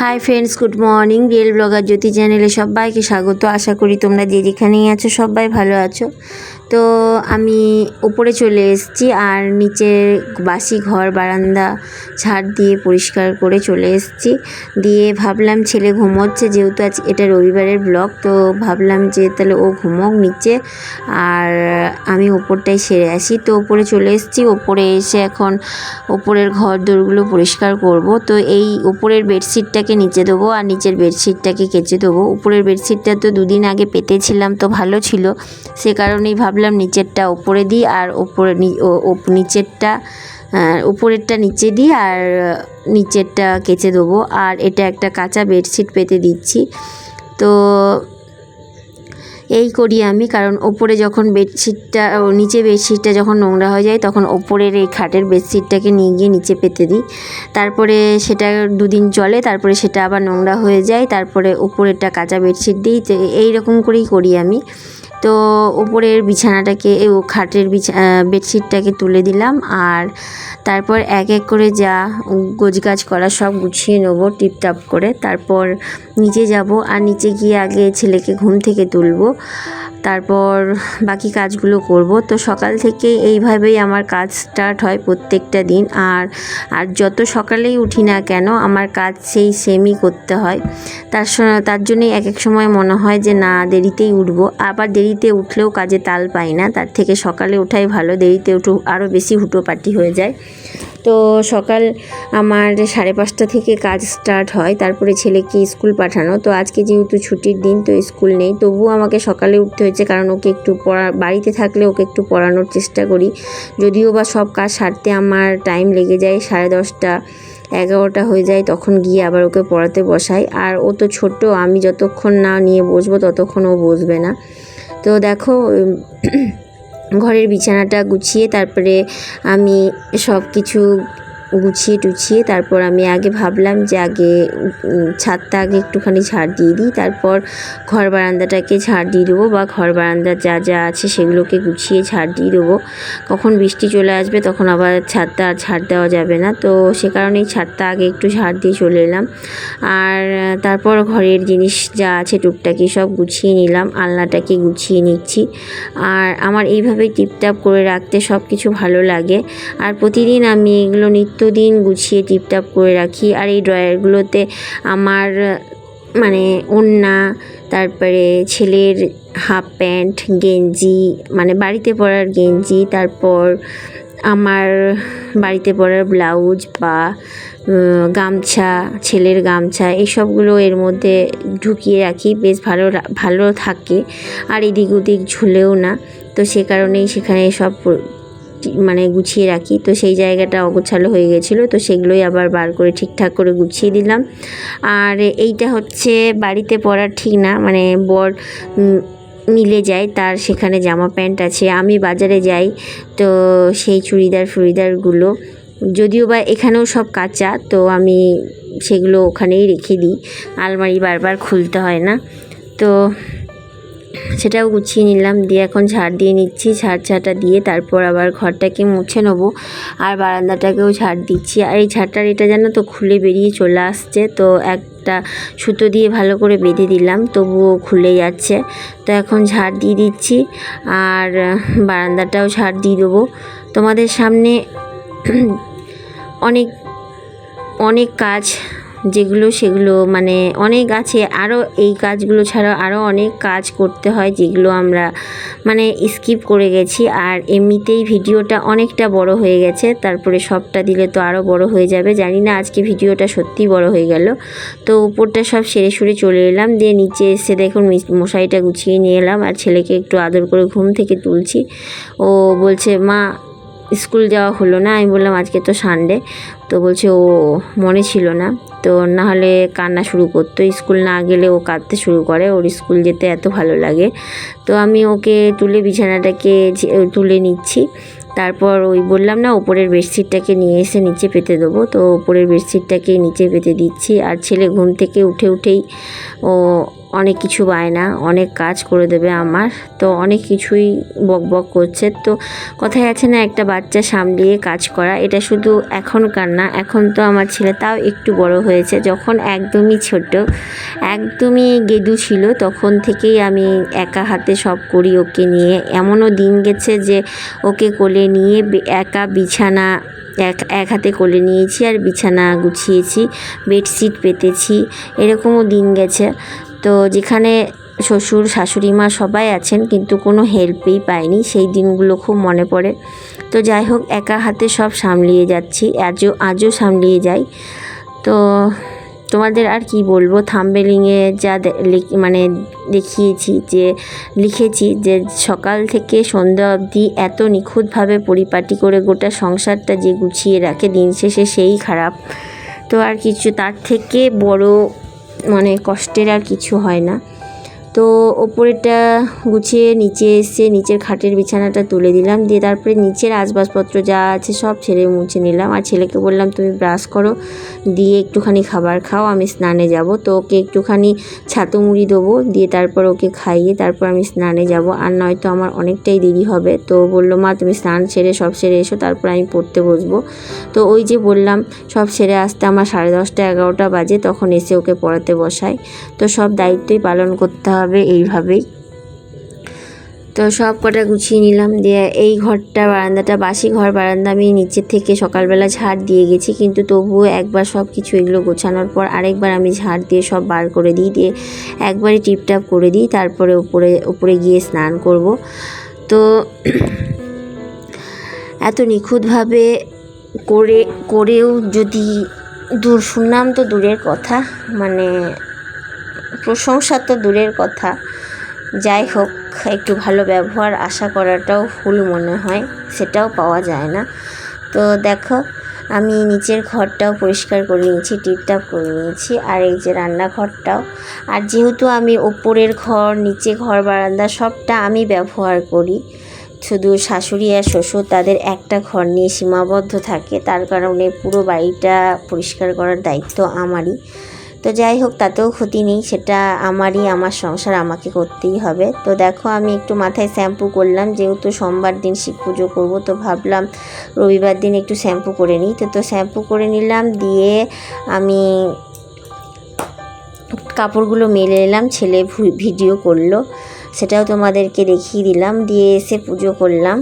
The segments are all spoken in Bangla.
High friends, good morning. Real blogger Jyoti চ্যানেলে সবাইকে স্বাগত। আশা করি তোমরা যে যেখানেই আছো সবাই ভালো আছো। তো আমি উপরে চলে এসেছি আর নিচের বাসি ঘর বারান্দা ঝাড় দিয়ে পরিষ্কার করে চলে এসেছি। দিয়ে ভাবলাম ছেলে ঘুমোচ্ছে, যেহেতু আজ এটা রবিবারের ব্লগ, তো ভাবলাম যে তাহলে ও ঘুমোক নিচে আর আমি ওপরটাই সেরে আসি। তো ওপরে চলে এসেছি। ওপরে এসে এখন ওপরের ঘর দোরগুলো পরিষ্কার করব। তো এই ওপরের বেডশিটটাকে নিচে দেবো আর নিচের বেডশিটটাকে কেচে দেবো। উপরের বেডশিটটা তো দুদিন আগে পেতেছিলাম, তো ভালো ছিল, সে কারণেই ভাবলাম নিচেরটা ওপরে দিই আর নিচেরটা উপরেরটা নিচে দিই আর নিচেরটা কেচে দেবো। আর এটা একটা কাঁচা বেডশিট পেতে দিচ্ছি। তো এই করি আমি, কারণ ওপরে যখন নিচে বেডশিটটা যখন নোংরা হয়ে যায় তখন ওপরের এই খাটের বেডশিটটাকে নিয়ে গিয়ে নিচে পেতে দিই। তারপরে সেটা দুদিন চলে, তারপরে সেটা আবার নোংরা হয়ে যায়, তারপরে ওপরেরটা কাঁচা বেডশিট দিই। তো এইরকম করেই করি আমি। তো ওপরের বিছানাটাকে খাটের বেডশিটটাকে তুলে দিলাম আর তারপর এক এক করে যা গোছগাছ করা সব গুছিয়ে নেবো টিপটাপ করে। তারপর নিচে যাব আর নিচে গিয়ে আগে ছেলেকে ঘুম থেকে তুলব, তারপর বাকি কাজগুলো করব। তো সকাল থেকে এইভাবেই আমার কাজ স্টার্ট হয় প্রত্যেকটা দিন। আর যত সকালেই উঠি না কেন আমার কাজ সেই সেমই করতে হয়। তার জন্যই এক এক সময় মনে হয় যে না, দেরিতেই উঠবো। আবার দেরিতে উঠলেও কাজে তাল পাই না, তার থেকে সকালে ওঠাই ভালো। দেরিতে উঠে আরও বেশি হুটোপাটি হয়ে যায়। তো সকাল আমার 5:30 থেকে কাজ স্টার্ট হয়। তারপরে ছেলেকে স্কুল পাঠানো। তো আজকে যেহেতু ছুটির দিন, তো স্কুল নেই, তবুও আমাকে সকালে উঠতে হয়েছে, কারণ ওকে একটু বাড়িতে থাকলে ওকে একটু পড়ানোর চেষ্টা করি। যদিও বা সব কাজ সারতে আমার টাইম লেগে যায়, 10:30 11টা হয়ে যায়, তখন গিয়ে আবার ওকে পড়াতে বসাই। আর ও তো ছোট, আমি যতক্ষণ না নিয়ে বসবো ততক্ষণ ও বসবে না। তো দেখো, ঘরের বিছানাটা গুছিয়ে তারপরে আমি সব কিছু গুছিয়ে টুছিয়ে তারপর আমি আগে ভাবলাম যে আগে ছাদটা আগে একটুখানি ঝাড় দিয়ে দিই, তারপর ঘর বারান্দাটাকে ঝাড় দিয়ে দেবো, বা ঘর বারান্দার যা যা আছে সেগুলোকে গুছিয়ে ঝাড় দিয়ে দেবো। কখন বৃষ্টি চলে আসবে তখন আবার ছাদটা আর ঝাড় দেওয়া যাবে না, তো সে কারণেই ছাদটা আগে একটু ঝাড় দিয়ে চলে এলাম। আর তারপর ঘরের জিনিস যা আছে টুকটাকি সব গুছিয়ে নিলাম, আলনাটাকে গুছিয়ে নিচ্ছি। আর আমার এইভাবেই টিপটাপ করে রাখতে সব কিছু ভালো লাগে। আর প্রতিদিন আমি এগুলো নিত্যদিন গুছিয়ে টিপটাপ করে রাখি। আর এই ড্রয়ারগুলোতে আমার মানে ওড়না, তারপরে ছেলের হাফ প্যান্ট, গেঞ্জি, মানে বাড়িতে পরার গেঞ্জি, তারপর আমার বাড়িতে পরার ব্লাউজ বা গামছা, ছেলের গামছা, এইসবগুলো এর মধ্যে ঢুকিয়ে রাখি, বেশ ভালো থাকে আর এদিক ওদিক ঝুলেও না। তো সে কারণেই সেখানে সব মানে গুছিয়ে রাখি। তো সেই জায়গাটা অগোছালো হয়ে গেছিলো, তো সেগুলোই আবার বার করে ঠিকঠাক করে গুছিয়ে দিলাম। আর এইটা হচ্ছে বাড়িতে পরার ঠিক না, মানে বর মিলে যায়, তার সেখানে জামা প্যান্ট আছে। আমি বাজারে যাই, তো সেই চুড়িদারগুলো যদিও বা এখানেও সব কাঁচা, তো আমি সেগুলো ওখানেই রেখে দিই, আলমারি বারবার খুলতে হয় না। তো সেটাও গুছিয়ে নিলাম, দিয়ে এখন ঝাড় দিয়ে নিচ্ছি। ঝাড়টা দিয়ে তারপর আবার ঘরটাকে মুছে নেবো আর বারান্দাটাকেও ঝাড় দিচ্ছি। আর এই ঝাড়টার এটা যেন তো খুলে বেরিয়ে চলে আসছে, তো একটা সুতো দিয়ে ভালো করে বেঁধে দিলাম, তবুও খুলে যাচ্ছে। তো এখন ঝাড় দিয়ে দিচ্ছি আর বারান্দাটাও ঝাড় দিয়ে দেবো। তোমাদের সামনে অনেক কাজ সেগুলো মানে অনেক আছে, আরও এই কাজগুলো ছাড়াও আরও অনেক কাজ করতে হয়, যেগুলো আমরা মানে স্কিপ করে গেছি। আর এমনিতেই ভিডিওটা অনেকটা বড় হয়ে গেছে, তারপরে সবটা দিলে তো আরও বড় হয়ে যাবে। জানি না আজকে ভিডিওটা সত্যি বড় হয়ে গেল। তো উপরটা সব সেরে সুরে চলে এলাম, দিয়ে নিচে এসে দেখুন মশারিটা গুছিয়ে নিয়ে এলাম আর ছেলেকে একটু আদর করে ঘুম থেকে তুলছি। ও বলছে, মা স্কুল যাওয়া হলো না। আমি বললাম আজকে তো সানডে। তো বলছে ও মনে ছিল না, তো না হলে কান্না শুরু করতো। স্কুল না গেলে ও কাঁদতে শুরু করে, ওর স্কুল যেতে এত ভালো লাগে। তো আমি ওকে তুলে বিছানাটাকে তুলে নিচ্ছি। তারপর ওই বললাম না, উপরের বেডশিটটাকে নিয়ে এসে নিচে পেতে দেবো, তো উপরের বেডশিটটাকে নিচে পেতে দিচ্ছি। আর ছেলে ঘুম থেকে উঠেই ও অনেক কিছু বায়না, অনেক কাজ করে দেবে আমার, তো অনেক কিছুই বকবক করছে। তো কথায় আছে না, একটা বাচ্চা সামলিয়ে কাজ করা, এটা শুধু এখনকার না, এখন তো আমার ছেলে তাও একটু বড় হয়েছে। যখন একদমই ছোট, একদমই গেদু ছিল, তখন থেকেই আমি একা হাতে সব করি ওকে নিয়ে। এমনও দিন গেছে যে ওকে কোলে নিয়ে একা বিছানা এক হাতে কোলে নিয়েছি আর বিছানা গুছিয়েছি, বেডশিট পেতেছি, এরকমও দিন গেছে। তো যেখানে শ্বশুর শাশুড়ি মা সবাই আছেন, কিন্তু কোনো হেল্পই পাইনি, সেই দিনগুলো খুব মনে পড়ে। তো যাই হোক, একা হাতে সব সামলিয়ে যাচ্ছি, আজও সামলিয়ে যাই। তো তোমাদের আর কি বলবো, থাম্বনেইলে যা মানে দেখিয়েছি, যে লিখেছি যে সকাল থেকে সন্ধ্যা অবধি এত নিখুঁতভাবে পরিপাটি করে গোটা সংসারটা যে গুছিয়ে রাখে, দিন শেষে সেই খারাপ। তো আর কিছু তার থেকে বড় মানে কষ্টের আর কিছু হয় না। তো ওপরেরটা গুছিয়ে নিচে এসে নিচের খাটের বিছানাটা তুলে দিলাম, দিয়ে তারপরে নিচের আসবাবপত্র যা আছে সব ছেড়ে মুছে নিলাম। আর ছেলেকে বললাম তুমি ব্রাশ করো, দিয়ে একটুখানি খাবার খাও, আমি স্নানে যাব। তো ওকে একটুখানি ছাতু মুড়ি দেবো, দিয়ে তারপর ওকে খাইয়ে তারপর আমি স্নানে যাব, আর নয়তো আমার অনেকটাই দেরি হবে। তো বললো মা তুমি স্নান সেরে সব সেরে এসো, তারপর আমি পড়তে বসবো। তো ওই যে বললাম, সব সেরে আসতে আমার 10:30 11টা বাজে, তখন এসে ওকে পড়াতে বসাই। তো সব দায়িত্বই পালন করতে হবে এইভাবেই। তো সব কটা গুছিয়ে নিলাম, দিয়ে এই ঘরটা বারান্দাটা বাসি ঘর, বারান্দা আমি নিচের থেকে সকালবেলা ঝাড় দিয়ে গেছি, কিন্তু তবুও একবার সব কিছু এগুলো গোছানোর পর আরেকবার আমি ঝাড় দিয়ে সব বার করে দিই, দিয়ে একবারই টিপটাপ করে দিই, তারপরে উপরে গিয়ে স্নান করব। তো এত নিখুঁতভাবে করেও যদি সুনাম তো দূরের কথা, মানে প্রশংসা তো দূরের কথা, যাই হোক একটু ভালো ব্যবহার আশা করাটাও ভুল মনে হয়, সেটাও পাওয়া যায় না। তো দেখো, আমি নিচের ঘরটাও পরিষ্কার করে নিয়েছি, টিপটাপ করে নিয়েছি, আর এই যে রান্নাঘরটাও। আর যেহেতু আমি ওপরের ঘর, নিচে ঘর, বারান্দা সবটা আমি ব্যবহার করি, শুধু শাশুড়ি আর শ্বশুর তাদের একটা ঘর নিয়ে সীমাবদ্ধ থাকে, তার কারণে পুরো বাড়িটা পরিষ্কার করার দায়িত্ব আমারই। তো যাই হোক, তাতেও ক্ষতি নেই, সেটা আমারই, আমার সংসার, আমাকে করতেই হবে। তো দেখো, আমি একটু মাথায় শ্যাম্পু করলাম, যেহেতু সোমবার দিন শিব পুজো করবো, তো ভাবলাম রবিবার দিন একটু শ্যাম্পু করে নিই। তো শ্যাম্পু করে নিলাম, দিয়ে আমি কাপড়গুলো মেলে এলাম, ছেলে ভিডিও করলো, সেটাও তোমাদেরকে দেখিয়ে দিলাম। দিয়ে এসে পুজো করলাম,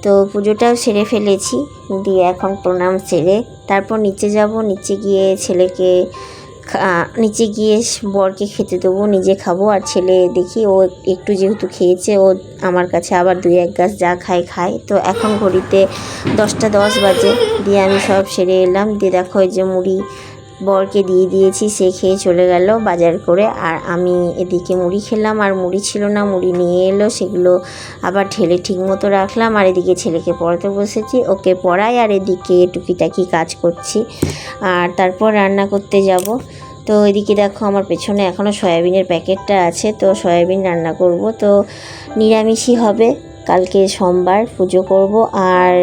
তো পুজোটাও সেরে ফেলেছি, দিয়ে এখন প্রণাম সেরে তারপর নিচে যাব। নিচে গিয়ে বরকে খেতে দেবো, নিজে খাবো, আর ছেলে দেখি ও একটু যেহেতু খেয়েছে, ও আমার কাছে আবার 2-1 গাছ যা খায়। তো এখন ঘড়িতে 10:10 বাজে, দিয়ে আমি সব সেরে এলাম। দিয়ে দেখো এই যে মুড়ি বরকে দিয়ে দিয়েছি, সে খেয়ে চলে গেল বাজার করে, আর আমি এদিকে মুড়ি খেলাম, আর মুড়ি ছিল না, মুড়ি নিয়ে এলো, সেগুলো আবার ঢেলে ঠিক মতো রাখলাম। আর এদিকে ছেলেকে পড়াতে বসেছি, ওকে পড়াই, আর এদিকে টুকিটাকি কাজ করছি, আর তারপর রান্না করতে যাব। তো এদিকে দেখো, আমার পেছনে এখনও সয়াবিনের প্যাকেটটা আছে, তো সয়াবিন রান্না করব। তো নিরামিষই হবে, কালকে সোমবার পুজো করব। আর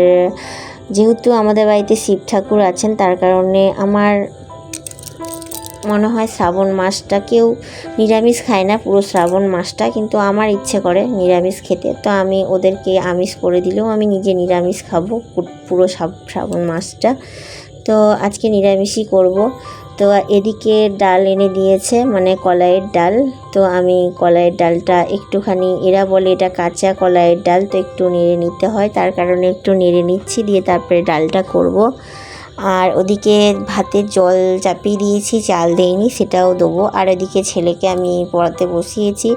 যেহেতু আমাদের বাড়িতে শিব ঠাকুর আছেন, তার কারণে আমার মনে হয় শ্রাবণ মাসটা কেউ নিরামিষ খায় না, পুরো শ্রাবণ মাসটা, কিন্তু আমার ইচ্ছে করে নিরামিষ খেতে। তো আমি ওদেরকে আমিষ করে দিলেও আমি নিজে নিরামিষ খাবো পুরো শ্রাবণ মাসটা। তো আজকে নিরামিষই করব। তো এদিকে ডাল এনে দিয়েছে, মানে কলাইয়ের ডাল। তো আমি কলাইয়ের ডালটা একটুখানি, এরা বলে এটা কাঁচা কলাইয়ের ডাল, তো একটু নেড়ে নিতে হয়, তার কারণে একটু নেড়ে নিচ্ছি, দিয়ে তারপরে ডালটা করব। আর ওদিকে ভাতের জল চাপিয়ে দিয়েছি, চাল দেইনি, সেটাও দেবো। আর এদিকে ছেলেকে আমি পড়াতে বসিয়েছি,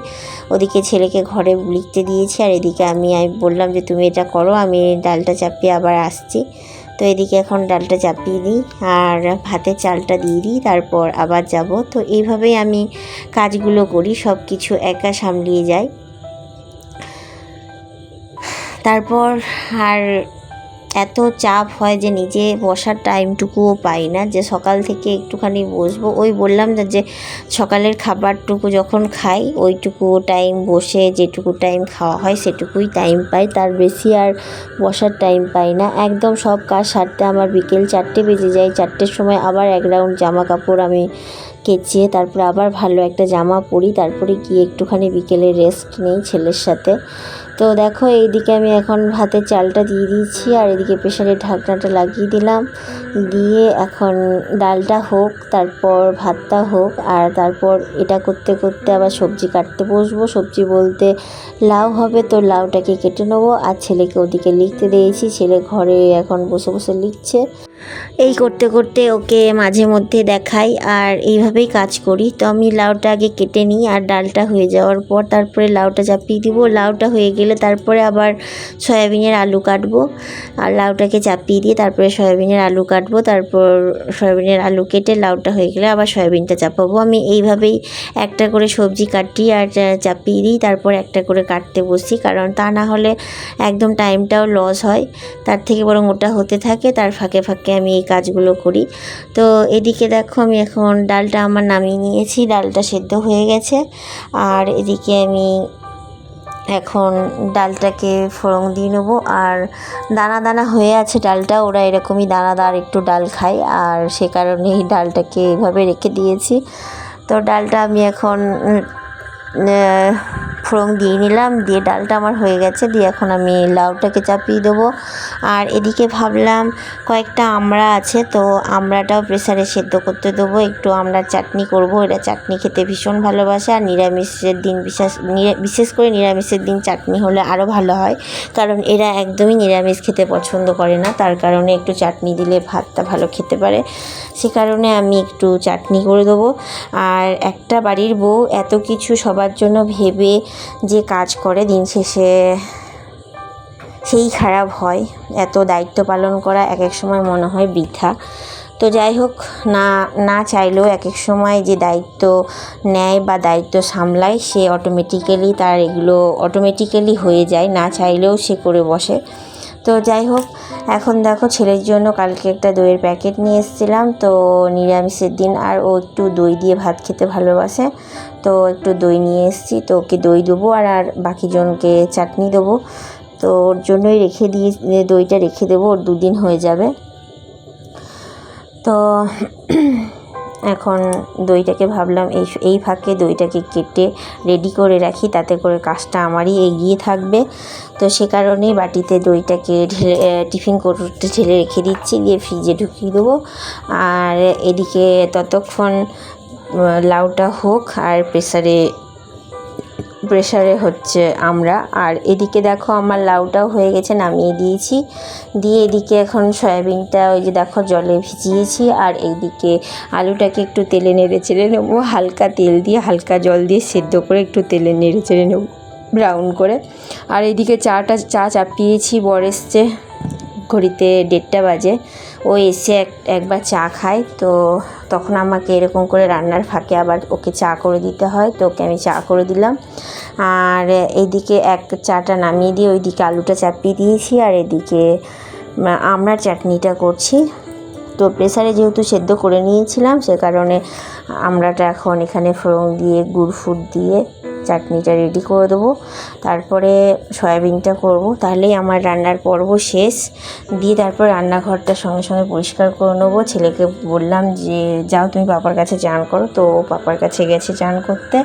ওদিকে ছেলেকে ঘরে লিখতে দিয়েছি, আর এদিকে আমি বললাম যে তুমি এটা করো, আমি ডালটা চাপিয়ে আবার আসছি। তো এদিকে এখন ডালটা চাপিয়ে দিই, আর ভাতের চালটা দিয়ে দিই, তারপর আবার যাব। তো এইভাবেই আমি কাজগুলো করি, সব কিছু একা সামলিয়ে যাই। তারপর আর এত চাপ হয় যে নিজে বসার টাইমটুকুও পাই না, যে সকাল থেকে একটুখানি বসবো। ওই বললাম যে সকালের খাবারটুকু যখন খাই, ওইটুকু টাইম বসে, যেটুকু টাইম খাওয়া হয় সেটুকুই টাইম পাই, তার বেশি আর বসার টাইম পাই না। একদম সব কাজ সারতে আমার বিকেল 4টে বেজে যায়। 4টের সময় আবার 1 রাউন্ড জামা কাপড় আমি কেচে তারপরে আবার ভালো একটা জামা পরি, তারপরে গিয়ে একটুখানি বিকেলে রেস্ট নিই ছেলের সাথে। তো দেখো এইদিকে আমি এখন ভাতের চালটা দিয়ে দিয়েছি আর এদিকে প্রেশারের ঢাকনাটা লাগিয়ে দিলাম, দিয়ে এখন ডালটা হোক, তারপর ভাতটা হোক, আর তারপর এটা করতে করতে আবার সবজি কাটতে বসবো। সবজি বলতে লাউ হবে, তো লাউটাকে কেটে নেবো। আর ছেলেকে ওদিকে লিখতে দিয়েছি, ছেলে ঘরে এখন বসে বসে লিখছে। এই করতে করতে ওকে মাঝে মধ্যে দেখাই আর এইভাবেই কাজ করি। তো আমি লাউটা আগে কেটে নিই আর ডালটা হয়ে যাওয়ার পর তারপরে লাউটা চাপিয়ে দিব। লাউটা হয়ে গেলে তারপরে আবার সয়াবিনের আলু কাটবো, আর লাউটাকে চাপিয়ে দিয়ে তারপরে সয়াবিনের আলু কাটবো, তারপর সয়াবিনের আলু কেটে লাউটা হয়ে গেলে আবার সয়াবিনটা চাপাবো। আমি এইভাবেই একটা করে সবজি কাটি আর চাপিয়ে দিই, তারপর একটা করে কাটতে বসি, কারণ তা না হলে একদম টাইমটাও লস হয়। তার থেকে বরং ওটা হতে থাকে, তার ফাঁকে ফাঁকে আমি এই কাজগুলো করি। তো এদিকে দেখো আমি এখন ডালটা আমার নামিয়ে নিয়েছি, ডালটা সেদ্ধ হয়ে গেছে। আর এদিকে আমি এখন ডালটাকে ফোড়ন দিয়ে নেবো। আর দানা দানা হয়ে আছে ডালটা, ওরা এরকমই দানাদার একটু ডাল খায়, আর সে কারণে এই ডালটাকে এইভাবে রেখে দিয়েছি। তো ডালটা আমি এখন ফোড়ন দিয়ে নিলাম, দিয়ে ডালটা আমার হয়ে গেছে, দিয়ে এখন আমি লাউটাকে চাপিয়ে দেবো। আর এদিকে ভাবলাম কয়েকটা আমড়া আছে, তো আমড়াটাও প্রেসারে সেদ্ধ করতে দেবো, একটু আমড়ার চাটনি করব। এরা চাটনি খেতে ভীষণ ভালোবাসে, আর নিরামিষের দিন বিশেষ করে নিরামিষের দিন চাটনি হলে আরও ভালো হয়, কারণ এরা একদমই নিরামিষ খেতে পছন্দ করে না, তার কারণে একটু চাটনি দিলে ভাতটা ভালো খেতে পারে, সে কারণে আমি একটু চাটনি করে দেবো। আর একটা বাড়ির বউ এত কিছু সবার জন্য ভেবে যে কাজ করে, দিন শেষে সেই খারাপ হয়। এত দায়িত্ব পালন করা এক এক সময় মনে হয় বৃথা। তো যাই হোক, না চাইলেও এক এক সময় যে দায়িত্ব নেয় বা দায়িত্ব সামলায়, সে অটোমেটিক্যালি তার এগুলো অটোমেটিক্যালি হয়ে যায়, না চাইলেও সে করে বসে। তো যাই হোক, এখন দেখো ছেলের জন্য কালকে একটা দইয়ের প্যাকেট নিয়ে এসেছিলাম, তো নিরামিষের দিন, আর ও একটু দই দিয়ে ভাত খেতে ভালোবাসে, তো একটু দই নিয়ে এসেছি, তো ওকে দই দেবো আর বাকিজনকে চাটনি দেবো। তো ওর জন্যই দইটা রেখে দেবো, ওর 2 দিন হয়ে যাবে। তো এখন দইটাকে ভাবলাম এই ফাঁকে দইটাকে কেটে রেডি করে রাখি, তাতে করে কাজটা আমারই এগিয়ে থাকবে। তো সে কারণেই বাটিতে দইটাকে টিফিন করতে ঢেলে রেখে দিচ্ছি, দিয়ে ফ্রিজে ঢুকিয়ে দেবো। আর এদিকে ততক্ষণ লাউটা হোক, আর প্রেসারে হচ্ছে আর এদিকে দেখো আমার লাউটাও হয়ে গেছে, নামিয়ে দিয়েছি। দিয়ে এদিকে এখন সয়াবিনটা ওই যে দেখো জলে ভিজিয়েছি, আর এইদিকে আলুটাকে একটু তেলে নেড়ে চেড়ে নেবো, হালকা তেল দিয়ে হালকা জল দিয়ে সেদ্ধ করে একটু তেলে নেড়ে চেড়ে নেবো ব্রাউন করে। আর এইদিকে চা চাপিয়েছি, বর এসছে, ঘড়িতে 1:30 বাজে, ও এসে একবার চা খায়, তো তখন আমাকে এরকম করে রান্নার ফাঁকে আবার ওকে চা করে দিতে হয়, তো ওকে আমি চা করে দিলাম। আর এইদিকে চাটা নামিয়ে দিয়ে ওইদিকে আলুটা চাপিয়ে দিয়েছি, আর এদিকে আমড়ার চাটনিটা করছি। তো প্রেসারে যেহেতু সেদ্ধ করে নিয়েছিলাম, সে কারণে আমড়াটা এখন এখানে ফোড়ন দিয়ে গুড় ফুট দিয়ে চাটনিটা রেডি করে দেবো, তারপরে সয়াবিনটা করব, তাহলেই আমার রান্নার পর্ব শেষ। দিয়ে তারপর রান্নাঘরটা সঙ্গে সঙ্গে পরিষ্কার করে নেবো। ছেলেকে বললাম যে যাও তুমি পাপার কাছে চান করো, তো পাপার কাছে গেছে চান করতে।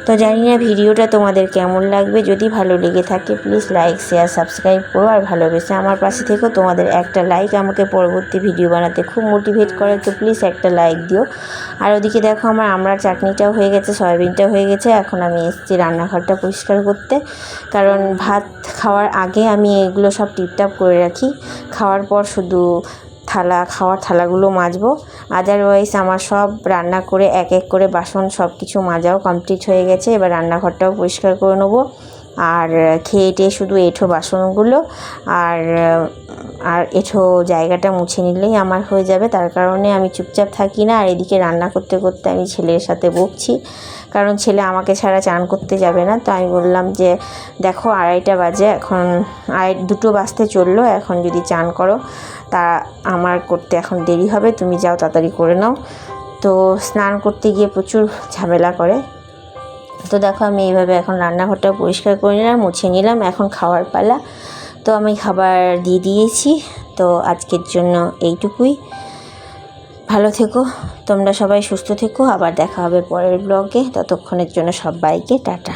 তো জানি না ভিডিওটা তোমাদের কেমন লাগবে, যদি ভালো লেগে থাকে প্লিজ লাইক শেয়ার সাবস্ক্রাইব করো, আর ভালোবেসে আমার পাশে থেকো। তোমাদের একটা লাইক আমাকে পরবর্তী ভিডিও বানাতে খুব মোটিভেট করে, তো প্লিজ একটা লাইক দিও। আর ওদিকে দেখো আমার আমড়ার চাটনিটাও হয়ে গেছে, সয়াবিনটাও হয়ে গেছে। এখন আমি এসেছি রান্নাঘরটা পরিষ্কার করতে, কারণ ভাত খাওয়ার আগে আমি এগুলো সব টিপটাপ করে রাখি, খাওয়ার পর শুধু খাওয়ার থালাগুলো মাজবো। আদারওয়াইজ আমার সব রান্না করে এক এক করে বাসন সব কিছু মাজাও কমপ্লিট হয়ে গেছে। এবার রান্নাঘরটাও পরিষ্কার করে নেবো, আর খেয়ে টেয়ে শুধু এঁঠো বাসনগুলো আর এঁঠো জায়গাটা মুছে নিলেই আমার হয়ে যাবে। তার কারণে আমি চুপচাপ থাকি না, আর এদিকে রান্না করতে করতে আমি ছেলের সাথে বকছি, কারণ ছেলে আমাকে ছাড়া চান করতে যাবে না। তো আমি বললাম যে দেখো 2:30 বাজে, এখন 2 বাজতে চললো, এখন যদি চান করো তা আমার করতে এখন দেরি হবে, তুমি যাও তাড়াতাড়ি করে নাও। তো স্নান করতে গিয়ে প্রচুর ঝামেলা করে। তো দেখো আমি এইভাবে এখন রান্নাঘরটা পরিষ্কার করে নিলাম, মুছে নিলাম, এখন খাওয়ার পালা। তো আমি খাবার দিয়ে দিয়েছি। তো আজকের জন্য এইটুকুই। ভালো থেকো, তোমরা সবাই সুস্থ থেকো। আবার দেখা হবে পরের ব্লগে। ততক্ষণের জন্য সবাইকে টাটা।